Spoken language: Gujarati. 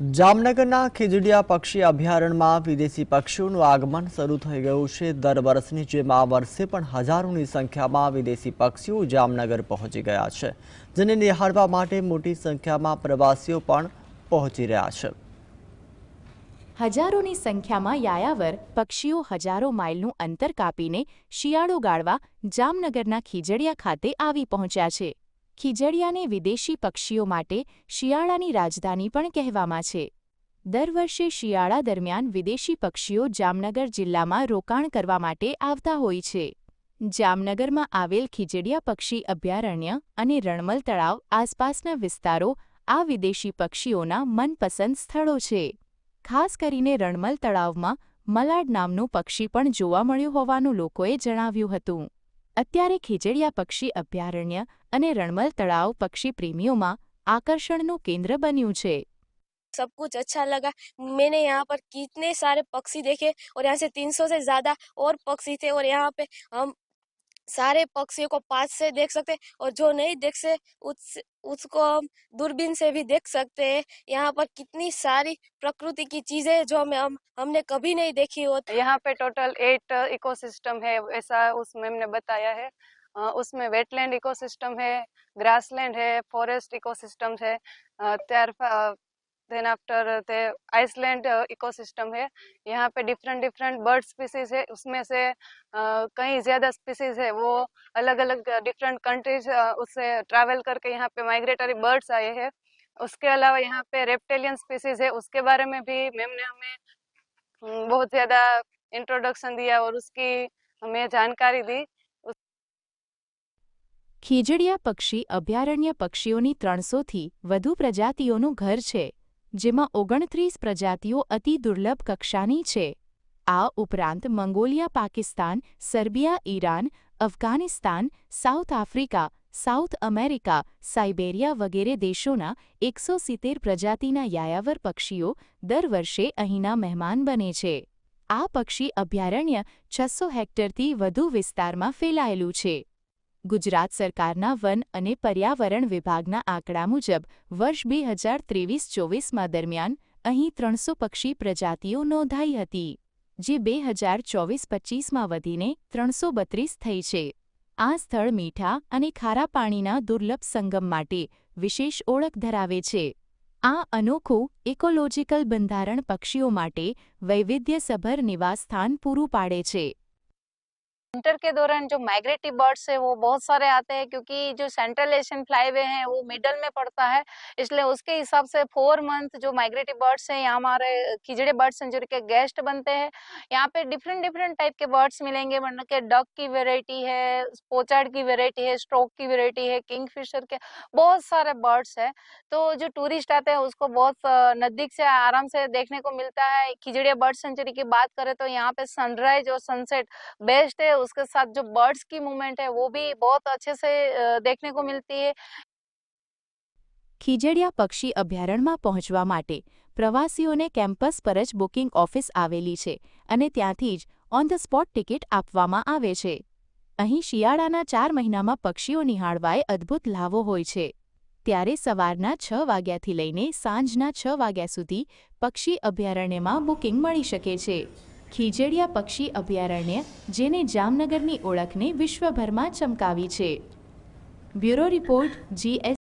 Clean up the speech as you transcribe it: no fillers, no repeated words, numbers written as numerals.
જામનગરના ખીજડીયા પક્ષી અભયારણ્યમાં વિદેશી પક્ષીઓનું આગમન શરૂ થઈ ગયું છે। દર વર્ષની જેમ આ વર્ષે પણ હજારોની સંખ્યામાં વિદેશી પક્ષીઓ જામનગર પહોંચી ગયા છે, જેને નિહાળવા માટે મોટી સંખ્યામાં પ્રવાસીઓ પણ પહોંચી રહ્યા છે। હજારોની સંખ્યામાં યાયાવર પક્ષીઓ હજારો માઇલનું અંતર કાપીને શિયાળો ગાળવા જામનગરના ખીજડીયા ખાતે આવી પહોંચ્યા છે। ખીજડીયાને વિદેશી પક્ષીઓ માટે શિયાળાની રાજધાની પણ કહેવામાં છે। દર વર્ષે શિયાળા દરમિયાન વિદેશી પક્ષીઓ જામનગર જિલ્લામાં રોકાણ કરવા માટે આવતા હોય છે। જામનગરમાં આવેલ ખીજડીયા પક્ષી અભયારણ્ય અને રણમલ તળાવ આસપાસના વિસ્તારો આ વિદેશી પક્ષીઓના મનપસંદ સ્થળો છે। ખાસ કરીને રણમલ તળાવમાં મલાડ નામનું પક્ષી પણ જોવા મળ્યું હોવાનું લોકોએ જણાવ્યું હતું। અત્યારે ખીજડીયા પક્ષી અભયારણ્ય અને રણમલ તળાવ પક્ષી પ્રેમીઓમાં આકર્ષણનું કેન્દ્ર બન્યું છે। सब कुछ अच्छा लगा। मैंने यहाँ पर कितने सारे पक्षी देखे और यहाँ से 300 से ज्यादा और पक्षी थे और यहाँ पे हम सारे पक्षियों को पास से देख सकते हैं और जो नहीं देख से उसको हम दूरबीन से भी देख सकते हैं। यहाँ पर कितनी सारी प्रकृति की चीजें जो हमने कभी नहीं देखी होती। यहाँ पे टोटल 8 इकोसिस्टम है, ऐसा उस मैम ने बताया है। उसमें वेटलैंड इकोसिस्टम है, ग्रासलैंड है, फॉरेस्ट इकोसिस्टम है, then after the island ecosystem है। यहाँ पे डिफरेंट बर्ड स्पीसीज है, उसमें से कई ज्यादा स्पीसीज है वो अलग अलग डिफरेंट कंट्रीज उससे ट्रैवल करके यहाँ पे माइग्रेटरी बर्ड्स आए हैं। उसके अलावा यहाँ पे रेप्टेलियन स्पीसीज है, उसके बारे में भी मैम ने हमें बहुत ज्यादा इंट्रोडक्शन दिया और उसकी हमें जानकारी दी। ખીજડીયા પક્ષી અભયારણ્ય પક્ષીઓની 300થી વધુ પ્રજાતિઓનું ઘર છે, જેમાં 29 પ્રજાતિઓ અતિ દુર્લભ કક્ષાની છે। આ ઉપરાંત Mongolia, Pakistan, Serbia, Iran, Afghanistan, South Africa, South America, Siberia વગેરે દેશોના 170 પ્રજાતિના યાયાવર પક્ષીઓ દર વર્ષે અહીંના મહેમાન બને છે। આ પક્ષી અભયારણ્ય 600 હેક્ટરથી વધુ વિસ્તારમાં ફેલાયેલું છે। ગુજરાત સરકારના વન અને પર્યાવરણ વિભાગના આંકડા મુજબ વર્ષ 2023-24 દરમિયાન અહીં 300 પક્ષી પ્રજાતિઓ નોંધાઈ હતી, જે 2024-25માં વધીને 332 થઈ છે। આ સ્થળ મીઠા અને ખારા પાણીના દુર્લભ સંગમ માટે વિશેષ ઓળખ ધરાવે છે। આ અનોખું ઇકોલોજીકલ બંધારણ પક્ષીઓ માટે વૈવિધ્યસભર નિવાસસ્થાન પૂરું પાડે છે। विंटर के दौरान जो माइग्रेटरी बर्ड्स है वो बहुत सारे आते हैं, क्योंकि जो सेंट्रल एशियन फ्लाईवे है वो मिडल में पड़ता है, इसलिए उसके हिसाब से 4 मंथ जो माइग्रेटरी बर्ड्स हैं यहाँ हमारे खिजड़े बर्ड सेंचुरी के गेस्ट बनते हैं। यहाँ पे डिफरेंट टाइप के बर्ड्स मिलेंगे, मतलब के डक की वेराइटी है, पोचार्ड की वेराइटी है, स्ट्रोक की वेराइटी है, किंगफिशर के बहुत सारे बर्ड्स है। तो जो टूरिस्ट आते हैं उसको बहुत नजदीक से आराम से देखने को मिलता है। खिजड़िया बर्ड सेंचुरी की बात करें तो यहाँ पे सनराइज और सनसेट बेस्ट है, उसके साथ जो बर्ड्स की मूवमेंट है वो भी बहुत अच्छे से देखने को मिलती है। ખીજડીયા પક્ષી અભયારણ્યમાં પહોંચવા માટે પ્રવાસીઓને કેમ્પસ પર જ બુકિંગ ઓફિસ આવેલી છે અને ત્યાંથી જ ઓન ધ સ્પોટ ટિકિટ આપવામાં આવે છે। અહીં શિયાળાના 4 મહિનામાં પક્ષીઓ નિહાળવાએ અદ્ભુત લાવો હોય છે। ત્યારે સવારના 6 વાગ્યાથી લઈને સાંજના 6 વાગ્યા સુધી પક્ષી અભયારણ્યમાં બુકિંગ મળી શકે છે। ખીજડીયા પક્ષી અભયારણ્ય જેને જામનગરની ઓળખને વિશ્વભરમાં ચમકાવી છે। Bureau report GS